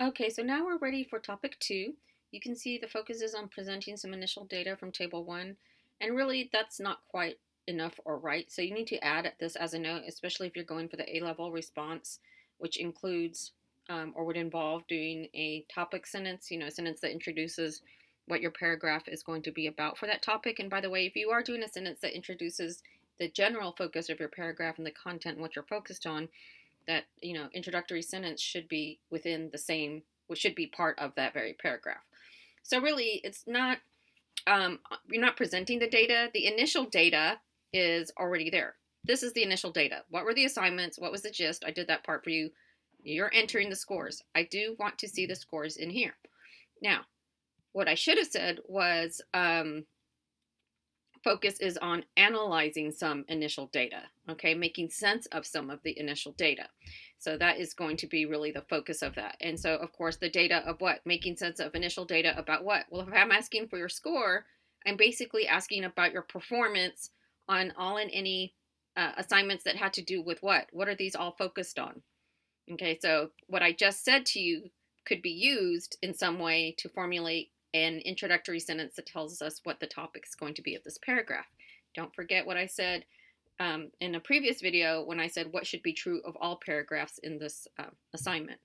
Okay, so now we're ready for topic 2. You can see the focus is on presenting some initial data from table 1, and really that's not quite enough or right. So you need to add this as a note, especially if you're going for the A-level response, which includes or would involve doing a topic sentence, a sentence that introduces what your paragraph is going to be about for that topic. And by the way, if you are doing a sentence that introduces the general focus of your paragraph and the content and what you're focused on, that introductory sentence should be within the same, which should be part of that very paragraph. So really it's not, you're not presenting the data. The initial data is already there. This is the initial data. What were the assignments? What was the gist? I did that part for you. You're entering the scores. I do want to see the scores in here. Now, what I should have said was focus is on analyzing some initial data, okay, making sense of some of the initial data. So that is going to be really the focus of that. And so, of course, the data of what? Making sense of initial data about what? Well, if I'm asking for your score, I'm basically asking about your performance on all and any assignments that had to do with what? What are these all focused on? Okay, so what I just said to you could be used in some way to formulate an introductory sentence that tells us what the topic is going to be of this paragraph. Don't forget what I said in a previous video when I said what should be true of all paragraphs in this assignment.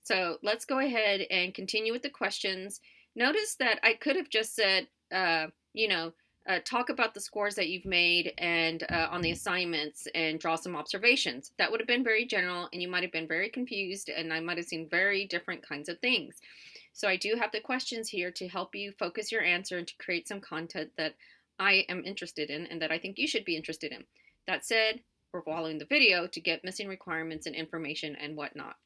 So let's go ahead and continue with the questions. Notice that I could have just said, talk about the scores that you've made and on the assignments and draw some observations. That would have been very general and you might have been very confused and I might have seen very different kinds of things. So I do have the questions here to help you focus your answer and to create some content that I am interested in and that I think you should be interested in. That said, we're following the video to get missing requirements and information and whatnot.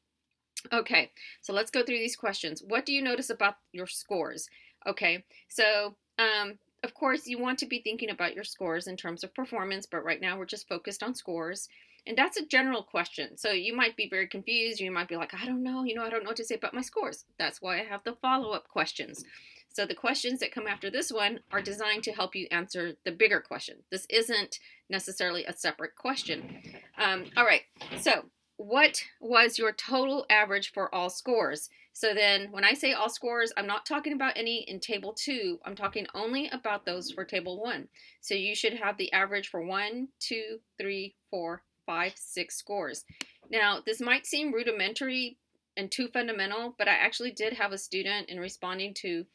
Okay, so let's go through these questions. What do you notice about your scores? Okay, so of course you want to be thinking about your scores in terms of performance, but right now we're just focused on scores. And that's a general question. So you might be very confused. You might be like, I don't know, I don't know what to say about my scores. That's why I have the follow-up questions. So the questions that come after this one are designed to help you answer the bigger question. This isn't necessarily a separate question. All right, so what was your total average for all scores? So then when I say all scores, I'm not talking about any in table 2. I'm talking only about those for table 1. So you should have the average for 1, 2, 3, 4, 5, 6 scores. Now, this might seem rudimentary and too fundamental, but I actually did have a student in responding to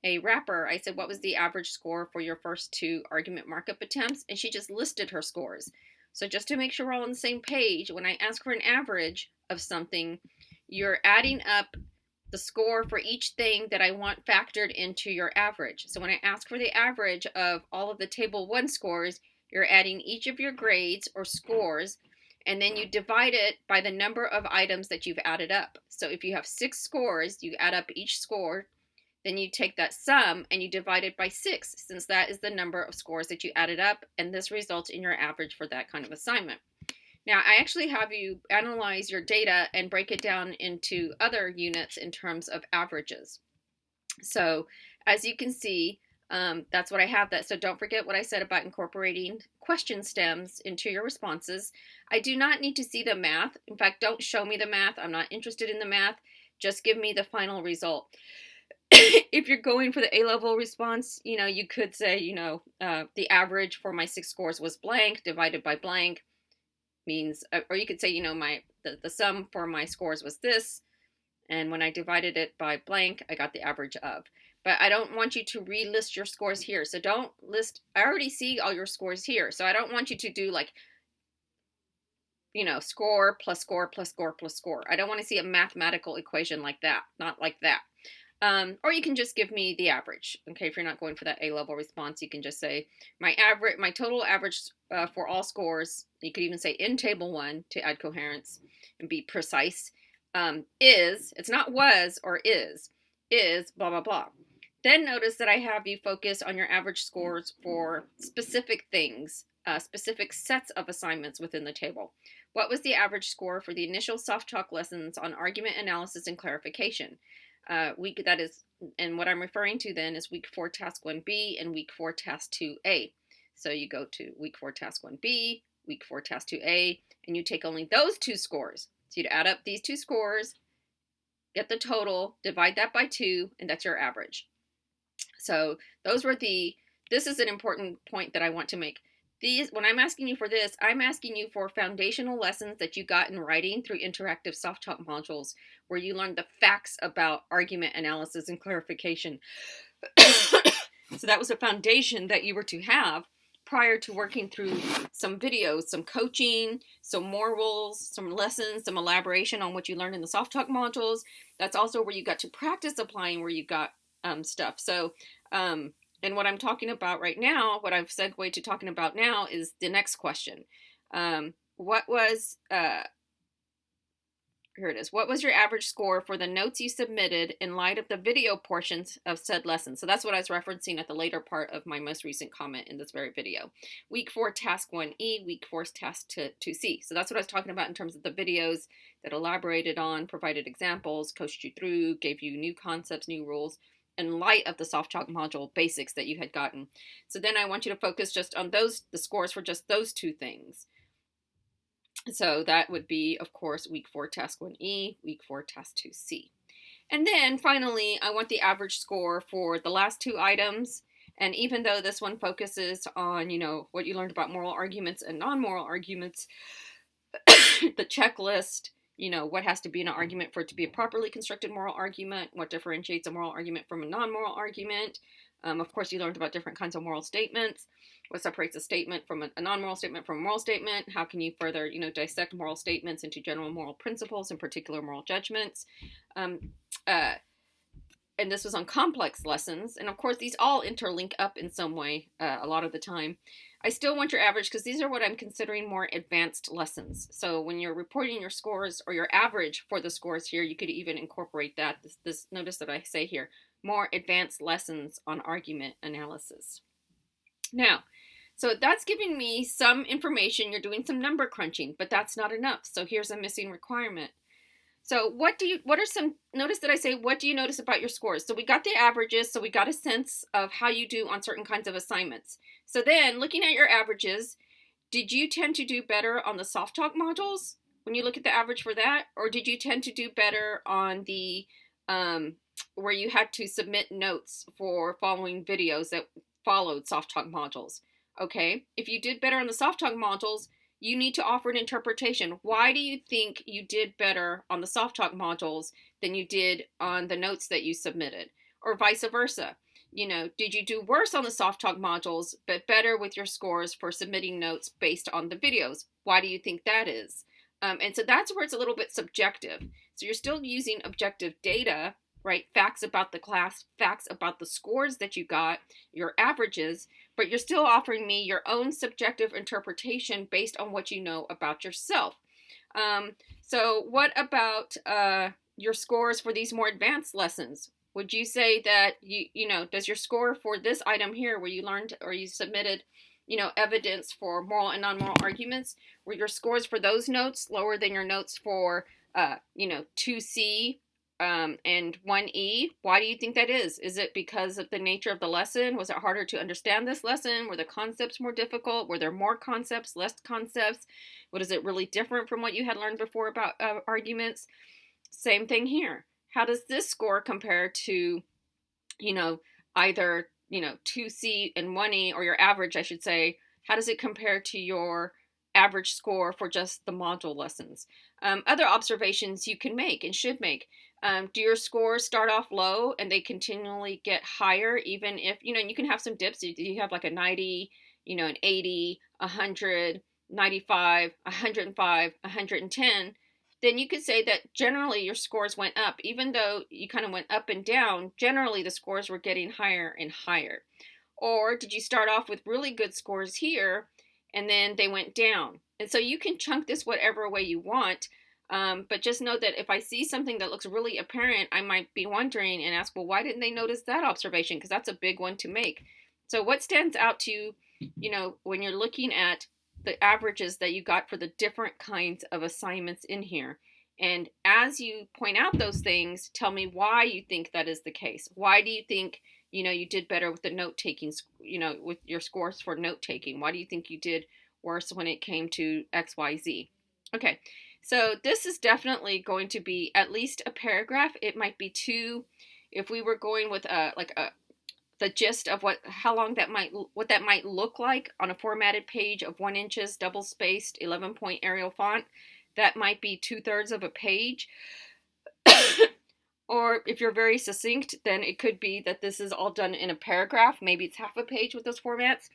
a wrapper. I said, what was the average score for your first 2 argument markup attempts? And she just listed her scores. So just to make sure we're all on the same page, when I ask for an average of something, you're adding up the score for each thing that I want factored into your average. So when I ask for the average of all of the table 1 scores, you're adding each of your grades or scores, and then you divide it by the number of items that you've added up. So if you have 6 scores, you add up each score, then you take that sum and you divide it by 6, since that is the number of scores that you added up, and this results in your average for that kind of assignment. Now, I actually have you analyze your data and break it down into other units in terms of averages. So as you can see, that's what I have that. So don't forget what I said about incorporating question stems into your responses. I do not need to see the math. In fact, don't show me the math. I'm not interested in the math. Just give me the final result. If you're going for the A-level response, you could say, the average for my 6 scores was blank divided by blank means, or you could say, the sum for my scores was this, and when I divided it by blank, I got the average of. But I don't want you to relist your scores here. So don't list, I already see all your scores here. So I don't want you to do like, score plus score plus score plus score. I don't want to see a mathematical equation like that, not like that. Or you can just give me the average. Okay, if you're not going for that A-level response, you can just say my total average for all scores. You could even say in table 1 to add coherence and be precise. It's not was or is blah blah blah. Then notice that I have you focus on your average scores for specific things, specific sets of assignments within the table. What was the average score for the initial soft talk lessons on argument analysis and clarification? That is, and what I'm referring to then is week 4 task 1B and week 4 task 2A. So you go to week 4 task 1B, week 4 task 2A, and you take only those 2 scores. So you'd add up these 2 scores, get the total, divide that by 2, and that's your average. So those were this is an important point that I want to make. When I'm asking you for this, I'm asking you for foundational lessons that you got in writing through interactive soft talk modules, where you learned the facts about argument analysis and clarification. So that was a foundation that you were to have prior to working through some videos, some coaching, some more rules, some lessons, some elaboration on what you learned in the soft talk modules. That's also where you got to practice applying where you got stuff. So, and what I'm talking about right now, what I've segued to talking about now, is the next question. What was here it is. What was your average score for the notes you submitted in light of the video portions of said lesson? So that's what I was referencing at the later part of my most recent comment in this very video. Week 4, task 1E, week 4, task 2C. So that's what I was talking about in terms of the videos that elaborated on, provided examples, coached you through, gave you new concepts, new rules, in light of the soft talk module basics that you had gotten. So then I want you to focus just on the scores for just those 2 things. So that would be, of course, week 4, task 1E, week 4, task 2C. And then finally, I want the average score for the last 2 items. And even though this one focuses on, what you learned about moral arguments and non-moral arguments, the checklist, what has to be in an argument for it to be a properly constructed moral argument, what differentiates a moral argument from a non-moral argument. Of course, you learned about different kinds of moral statements. What separates a statement from a non-moral statement from a moral statement? How can you further, dissect moral statements into general moral principles and particular moral judgments? And this was on complex lessons. And of course, these all interlink up in some way a lot of the time. I still want your average because these are what I'm considering more advanced lessons. So when you're reporting your scores or your average for the scores here, you could even incorporate that. This notice that I say here, more advanced lessons on argument analysis. Now, so that's giving me some information. You're doing some number crunching, but that's not enough. So here's a missing requirement. So notice that I say, what do you notice about your scores? So we got the averages, so we got a sense of how you do on certain kinds of assignments. So then looking at your averages, did you tend to do better on the soft talk modules when you look at the average for that? Or did you tend to do better on the, where you had to submit notes for following videos that followed soft talk modules? Okay, if you did better on the soft talk modules, you need to offer an interpretation. Why do you think you did better on the soft talk modules than you did on the notes that you submitted? Or vice versa. Did you do worse on the soft talk modules, but better with your scores for submitting notes based on the videos? Why do you think that is? And so that's where it's a little bit subjective. So you're still using objective data, right? Facts about the class, facts about the scores that you got, your averages, but you're still offering me your own subjective interpretation based on what you know about yourself. So what about your scores for these more advanced lessons? Would you say that, does your score for this item here where you learned or you submitted, evidence for moral and non-moral arguments, were your scores for those notes lower than your notes for, 2C and 1E? Why do you think that is? Is it because of the nature of the lesson? Was it harder to understand this lesson? Were the concepts more difficult? Were there more concepts, less concepts? Was it really different from what you had learned before about arguments? Same thing here. How does this score compare to, either, 2C and 1E, or your average, I should say? How does it compare to your average score for just the module lessons? Other observations you can make and should make. Do your scores start off low and they continually get higher, even if, you can have some dips. You have like a 90, an 80, 100, 95, 105, 110. Then you could say that generally your scores went up. Even though you kind of went up and down, generally the scores were getting higher and higher. Or did you start off with really good scores here and then they went down? And so you can chunk this whatever way you want. But just know that if I see something that looks really apparent, I might be wondering and ask, well, why didn't they notice that observation? Because that's a big one to make. So what stands out to you, when you're looking at the averages that you got for the different kinds of assignments in here? And as you point out those things, tell me why you think that is the case. Why do you think, you did better with the note taking, with your scores for note taking? Why do you think you did worse when it came to XYZ? Okay. So this is definitely going to be at least a paragraph. It might be two. If we were going with the gist of how long what that might look like on a formatted page of 1 inches, double spaced, 11-point Arial font, that might be 2/3 of a page. Or if you're very succinct, then it could be that this is all done in a paragraph. Maybe it's half a page with those formats.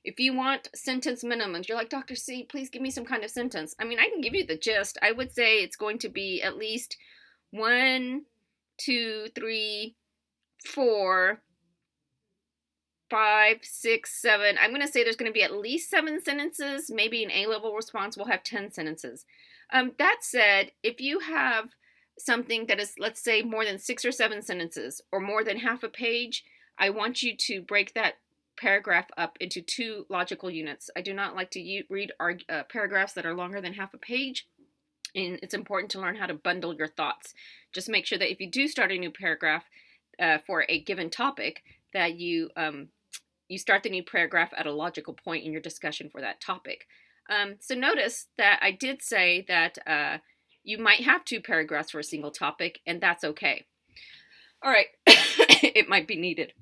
If you want sentence minimums, you're like, Dr. C, please give me some kind of sentence. I mean, I can give you the gist. I would say it's going to be at least 1, 2, 3, 4, 5, 6, 7. I'm going to say there's going to be at least 7 sentences. Maybe an A-level response will have 10 sentences. That said, if you have something that is, let's say, more than 6 or 7 sentences or more than half a page, I want you to break that paragraph up into 2 logical units. I do not like to read paragraphs that are longer than half a page, and it's important to learn how to bundle your thoughts. Just make sure that if you do start a new paragraph for a given topic, that you start the new paragraph at a logical point in your discussion for that topic. So notice that I did say that you might have 2 paragraphs for a single topic, and that's okay. All right, it might be needed.